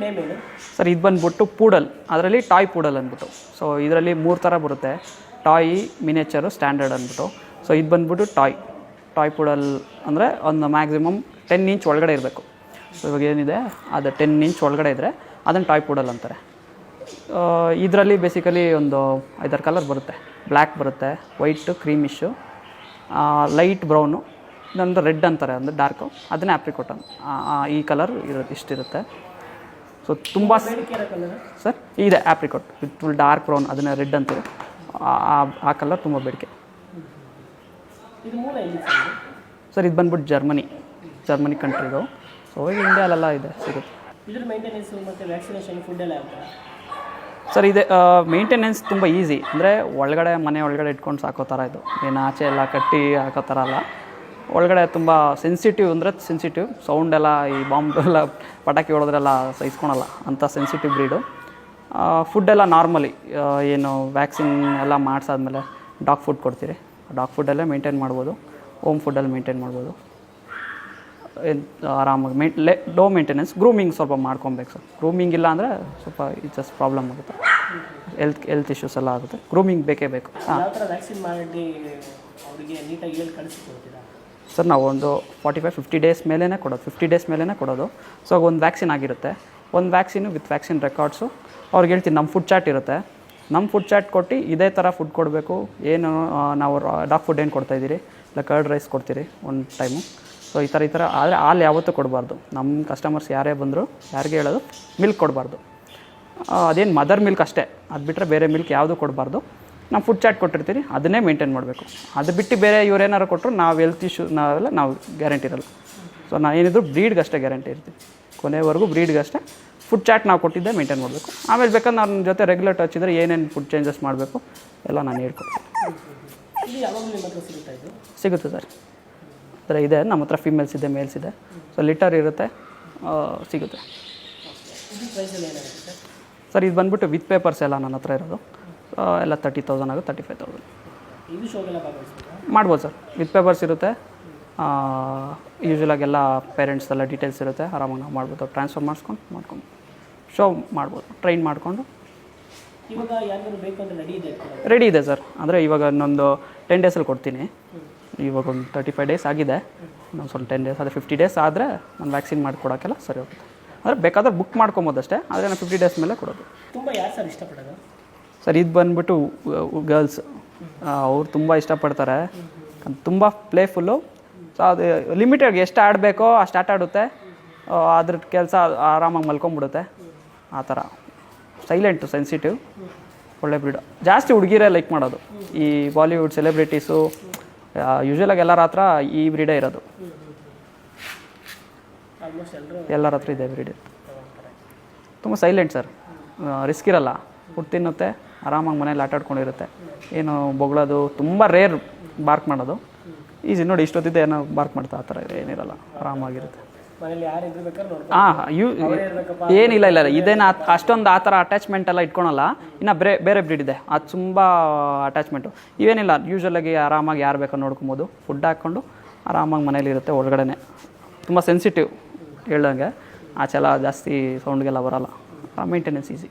Name ಏನು sir ಇದು ಬಂದುಬಿಟ್ಟು ಪೂಡಲ್, ಅದರಲ್ಲಿ ಟಾಯ್ ಪೂಡಲ್ ಅಂದ್ಬಿಟ್ಟು. ಸೊ ಇದರಲ್ಲಿ 3 ಥರ ಬರುತ್ತೆ, ಟಾಯ್, ಮಿನೇಚರು, ಸ್ಟ್ಯಾಂಡರ್ಡ್ ಅಂದ್ಬಿಟ್ಟು. ಸೊ ಇದು ಬಂದುಬಿಟ್ಟು ಟಾಯ್ ಪೂಡಲ್ ಅಂದರೆ ಒಂದು ಮ್ಯಾಕ್ಸಿಮಮ್ 10 ಇಂಚ್ ಒಳಗಡೆ ಇರಬೇಕು. ಸೊ ಇವಾಗ ಏನಿದೆ ಅದು 10 ಇಂಚ್ ಒಳಗಡೆ ಇದ್ದರೆ ಅದನ್ನು ಟಾಯ್ ಪೂಡಲ್ ಅಂತಾರೆ. ಇದರಲ್ಲಿ ಬೇಸಿಕಲಿ ಒಂದು 5-6 ಕಲರ್ ಬರುತ್ತೆ. ಬ್ಲ್ಯಾಕ್ ಬರುತ್ತೆ, ವೈಟು, ಕ್ರೀಮಿಶು, ಲೈಟ್ ಬ್ರೌನು, ಇನ್ನೊಂದು ರೆಡ್ ಅಂತಾರೆ, ಅಂದರೆ ಡಾರ್ಕು, ಅದನ್ನೇ ಆಪ್ರಿಕೋಟ್ ಅಂತ. ಈ ಕಲರ್ ಇಷ್ಟಿರುತ್ತೆ. ಸೊ ತುಂಬ ಸರ್ ಇದೆ ಆಪ್ರಿಕೋಟ್ ವಿತ್ ಫುಲ್ ಡಾರ್ಕ್ ಬ್ರೌನ್, ಅದನ್ನೇ ರೆಡ್ ಅಂತೀವಿ. ಆ ಕಲರ್ ತುಂಬ ಬೇಡಿಕೆ. ಸರ್ ಇದು ಬಂದ್ಬಿಟ್ಟು ಜರ್ಮನಿ ಕಂಟ್ರಿದು. ಸೊ ಈಗ ಇಂಡಿಯಾಲೆಲ್ಲ ಇದೆ, ಸಿಗುತ್ತೆ. ಸರ್ ಇದೆ ಮೇಂಟೆನೆನ್ಸ್ ತುಂಬ ಈಸಿ. ಅಂದರೆ ಮನೆ ಒಳಗಡೆ ಇಟ್ಕೊಂಡು ಸಾಕೋ ಥರ ಇದು, ಏನು ಆಚೆ ಎಲ್ಲ ಕಟ್ಟಿ ಹಾಕೋ ಥರ ಅಲ್ಲ. ಒಳಗಡೆ ತುಂಬ ಸೆನ್ಸಿಟಿವ್ ಸೌಂಡ್ ಎಲ್ಲ, ಈ ಬಾಂಬ್ ಎಲ್ಲ ಪಟಾಕಿ ಹೊಡೆದ್ರೆಲ್ಲ ಸಹಿಸ್ಕೊಳಲ್ಲ ಅಂಥ ಸೆನ್ಸಿಟಿವ್ ಬ್ರೀಡು. ಫುಡ್ಡೆಲ್ಲ ನಾರ್ಮಲಿ ಏನು ವ್ಯಾಕ್ಸಿನ್ ಎಲ್ಲ ಮಾಡಿಸಾದ್ಮೇಲೆ ಡಾಗ್ ಫುಡ್ ಕೊಡ್ತೀರಿ. ಡಾಗ್ ಫುಡ್ಡಲ್ಲೇ ಮೇಂಟೈನ್ ಮಾಡ್ಬೋದು, ಹೋಮ್ ಫುಡ್ಡಲ್ಲಿ ಮೇಂಟೈನ್ ಮಾಡ್ಬೋದು. ಆರಾಮಾಗಿ ಲೋ ಮೇಂಟೆನೆನ್ಸ್. ಗ್ರೂಮಿಂಗ್ ಸ್ವಲ್ಪ ಮಾಡ್ಕೊಬೇಕು ಸರ್. ಗ್ರೂಮಿಂಗ್ ಇಲ್ಲ ಅಂದರೆ ಸ್ವಲ್ಪ ಜಸ್ಟ್ ಪ್ರಾಬ್ಲಮ್ ಆಗುತ್ತೆ, ಹೆಲ್ತ್ ಇಶ್ಯೂಸ್ ಎಲ್ಲ ಆಗುತ್ತೆ. ಗ್ರೂಮಿಂಗ್ ಬೇಕೇ ಬೇಕು. ಸರ್ ನಾವು ಒಂದು 45-50 ಡೇಸ್ ಮೇಲೇ ಕೊಡೋದು. 50 ಡೇಸ್ ಮೇಲೇ ಕೊಡೋದು. ಸೊ ಒಂದು ವ್ಯಾಕ್ಸಿನ್ ಆಗಿರುತ್ತೆ. ಒಂದು ವ್ಯಾಕ್ಸಿನು ವಿತ್ ವ್ಯಾಕ್ಸಿನ್ ರೆಕಾರ್ಡ್ಸು ಅವ್ರಿಗೆ ಹೇಳ್ತೀನಿ. ನಮ್ಮ ಫುಡ್ ಚಾರ್ಟ್ ಇರುತ್ತೆ. ನಮ್ಮ ಫುಡ್ ಚಾರ್ಟ್ ಕೊಟ್ಟು ಇದೇ ಥರ ಫುಡ್ ಕೊಡಬೇಕು. ಏನು ನಾವು ಡಾಗ್ ಫುಡ್ ಏನು ಕೊಡ್ತಾಯಿದ್ದೀರಿ, ಇಲ್ಲ ಕರ್ಡ್ ರೈಸ್ ಕೊಡ್ತೀರಿ ಒಂದು ಟೈಮು. ಸೊ ಈ ಥರ ಆದರೆ ಹಾಲು ಯಾವತ್ತೂ ಕೊಡಬಾರ್ದು. ನಮ್ಮ ಕಸ್ಟಮರ್ಸ್ ಯಾರೇ ಬಂದರೂ ಯಾರಿಗೆ ಹೇಳೋದು ಮಿಲ್ಕ್ ಕೊಡಬಾರ್ದು. ಅದೇನು ಮದರ್ ಮಿಲ್ಕ್ ಅಷ್ಟೇ, ಅದು ಬಿಟ್ಟರೆ ಬೇರೆ ಮಿಲ್ಕ್ ಯಾವುದೂ ಕೊಡಬಾರ್ದು. ನಾವು ಫುಡ್ ಚಾರ್ಟ್ ಕೊಟ್ಟಿರ್ತೀವಿ, ಅದನ್ನೇ ಮೇಂಟೈನ್ ಮಾಡಬೇಕು. ಅದು ಬಿಟ್ಟು ಬೇರೆ ಇವರೇನಾರು ಕೊಟ್ಟರು ನಾವು ಹೆಲ್ತ್ ಇಶ್ಯೂ ನಾವು ಗ್ಯಾರಂಟಿ ಇರಲ್ಲ. ಸೊ ನಾನು ಏನಿದ್ರು ಬ್ರೀಡ್ಗಷ್ಟೇ ಗ್ಯಾರಂಟಿ ಇರ್ತೀವಿ, ಕೊನೆವರೆಗೂ ಬ್ರೀಡ್ಗಷ್ಟೇ. ಫುಡ್ ಚಾರ್ಟ್ ನಾವು ಕೊಟ್ಟಿದ್ದೆ ಮೇಂಟೈನ್ ಮಾಡಬೇಕು. ಆಮೇಲೆ ಬೇಕಾದ್ರೆ ನನ್ನ ಜೊತೆ ರೆಗ್ಯುಲರ್ ಟಚ್ ಇದ್ದರೆ ಏನೇನು ಫುಡ್ ಚೇಂಜಸ್ ಮಾಡಬೇಕು ಎಲ್ಲ ನಾನು ಹೇಳ್ಕೊಡ್ತೀನಿ. ಸಿಗುತ್ತೆ ಸರ್. ಥರ ಇದೆ ನಮ್ಮ ಹತ್ರ. ಫೀಮೇಲ್ಸ್ ಇದೆ, ಮೇಲ್ಸ್ ಇದೆ. ಸೊ ಲಿಟರ್ ಇರುತ್ತೆ, ಸಿಗುತ್ತೆ ಸರ್. ಇದು ಬಂದುಬಿಟ್ಟು ವಿತ್ ಪೇಪರ್ಸ್ ಎಲ್ಲ ನನ್ನ ಹತ್ರ ಇರೋದು ಎಲ್ಲ 30,000 ಆಗುತ್ತೆ, 35,000 ಮಾಡ್ಬೋದು ಸರ್. ವಿತ್ ಪೇಪರ್ಸ್ ಇರುತ್ತೆ. ಯೂಶ್ವಲಾಗೆಲ್ಲ ಪೇರೆಂಟ್ಸೆಲ್ಲ ಡೀಟೇಲ್ಸ್ ಇರುತ್ತೆ. ಆರಾಮಾಗಿ ನಾವು ಮಾಡ್ಬೋದು. ಟ್ರಾನ್ಸ್ಫರ್ ಮಾಡ್ಕೊಂಡು ಶೋ ಮಾಡ್ಬೋದು. ಟ್ರೈನ್ ಮಾಡಿಕೊಂಡು ರೆಡಿ ಇದೆ ಸರ್. ಅಂದರೆ ಇವಾಗ ಇನ್ನೊಂದು 10 ಡೇಸಲ್ಲಿ ಕೊಡ್ತೀನಿ. ಇವಾಗ ಒಂದು 35 ಡೇಸ್ ಆಗಿದೆ. ಇನ್ನೊಂದು ಸ್ವಲ್ಪ 10 ಡೇಸ್, ಅದೇ 50 ಡೇಸ್ ಆದರೆ ನಾನು ವ್ಯಾಕ್ಸಿನ್ ಮಾಡಿಕೊಡೋಕ್ಕೆಲ್ಲ ಸರಿ ಹೋಗುತ್ತೆ. ಅಂದರೆ ಬೇಕಾದ್ರೆ ಬುಕ್ ಮಾಡ್ಕೊಬೋದು ಅಷ್ಟೇ. ಆದರೆ ನಾನು 50 ಡೇಸ್ ಮೇಲೆ ಕೊಡೋದು. ತುಂಬ ಯಾರು ಸರ್ ಇಷ್ಟಪಡೋದು ಸರ್? ಇದು ಬಂದುಬಿಟ್ಟು ಗರ್ಲ್ಸ್, ಅವ್ರು ತುಂಬ ಇಷ್ಟಪಡ್ತಾರೆ. ತುಂಬ ಪ್ಲೇಫುಲ್ಲು. ಸೊ ಅದು ಲಿಮಿಟೆಡ್, ಎಷ್ಟು ಆಡಬೇಕೋ ಅಷ್ಟು ಆಟ ಆಡುತ್ತೆ. ಅದ್ರ ಕೆಲಸ ಆರಾಮಾಗಿ ಮಲ್ಕೊಂಬಿಡುತ್ತೆ. ಆ ಥರ ಸೈಲೆಂಟು, ಸೆನ್ಸಿಟಿವ್, ಒಳ್ಳೆ ಬ್ರೀಡ್. ಜಾಸ್ತಿ ಹುಡುಗಿರೇ ಲೈಕ್ ಮಾಡೋದು. ಈ ಬಾಲಿವುಡ್ ಸೆಲೆಬ್ರಿಟೀಸು ಯೂಶ್ವಲಾಗಿ ಎಲ್ಲರ ಹತ್ರ ಈ ಬ್ರೀಡೇ ಇರೋದು. ಎಲ್ಲರ ಹತ್ರ ಇದೆ ಬ್ರೀಡ್. ತುಂಬ ಸೈಲೆಂಟ್ ಸರ್, ರಿಸ್ಕ್ ಇರಲ್ಲ. ಫುಡ್ ತಿನ್ನುತ್ತೆ, ಆರಾಮಾಗಿ ಮನೇಲಿ ಆಟ ಆಡ್ಕೊಂಡಿರುತ್ತೆ. ಏನು ಬೊಗಳೋದು ತುಂಬ ರೇರ್. ಬಾರ್ಕ್ ಮಾಡೋದು ಈಸಿ. ನೋಡಿ ಇಷ್ಟೊತ್ತಿದ್ದೆ ಏನೋ ಬಾರ್ಕ್ ಮಾಡ್ತಾ, ಆ ಥರ ಏನಿರಲ್ಲ, ಆರಾಮಾಗಿರುತ್ತೆ. ಏನಿಲ್ಲ ಇದೇನು ಅಷ್ಟೊಂದು ಆ ಥರ ಅಟ್ಯಾಚ್ಮೆಂಟ್ ಎಲ್ಲ ಇಟ್ಕೊಳಲ್ಲ. ಇನ್ನು ಬೇರೆ ಬ್ರೀಡ್ ಇದೆ, ಅದು ತುಂಬ ಅಟ್ಯಾಚ್ಮೆಂಟು. ಇವೇನಿಲ್ಲ, ಯೂಶ್ವಲಾಗಿ ಆರಾಮಾಗಿ ಯಾರು ಬೇಕೋ ನೋಡ್ಕೊಬೋದು. ಫುಡ್ ಹಾಕ್ಕೊಂಡು ಆರಾಮಾಗಿ ಮನೇಲಿ ಇರುತ್ತೆ. ಒಳಗಡೆ ತುಂಬ ಸೆನ್ಸಿಟಿವ್, ಹೇಳ್ದಂಗೆ ಆಚೆಲ್ಲ ಜಾಸ್ತಿ ಸೌಂಡ್ಗೆಲ್ಲ ಬರೋಲ್ಲ. Maintenance easy.